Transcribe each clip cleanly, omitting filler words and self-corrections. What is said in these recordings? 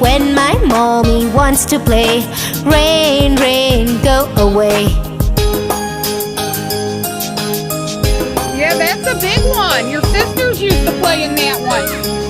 when my mommy wants to play. Rain, rain, go away. Yeah, that's a big one. Your sisters used to play in that one.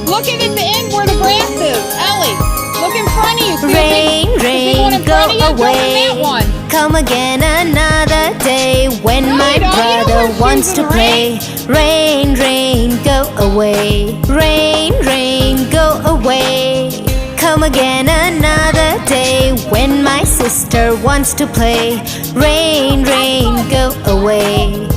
Look at the end where the grass is. Ellie, look in front of you. Rain, rain, go away. Come again another day when my brother wants to play. Rain, rain, go away. Rain, rain, go away. Come again another day when my sister wants to play. Rain, rain, go away.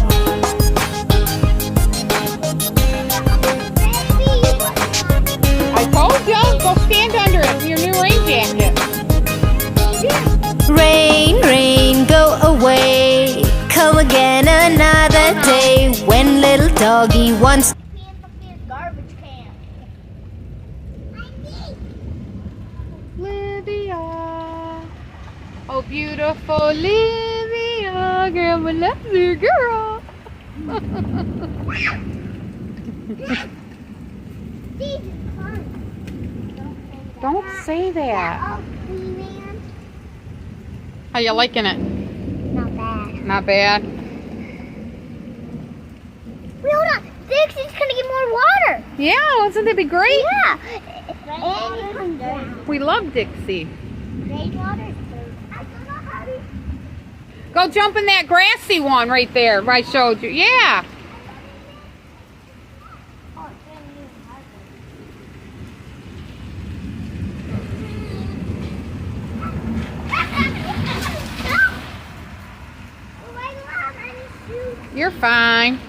I told you, go stand under it in your new rain jacket. Rain, rain, go away. Come again another day when little doggy wants. Garbage can. Livia, oh beautiful Livia, Grandma loves you, girl. Don't say that. How you liking it? Not bad. Not bad. Wait, hold on. Dixie's gonna get more water. Yeah, wouldn't that be great? Yeah. And it comes down. We love Dixie. Rainwater. I don't know how to. Go jump in that grassy one right there, where I showed you. Yeah. You're fine.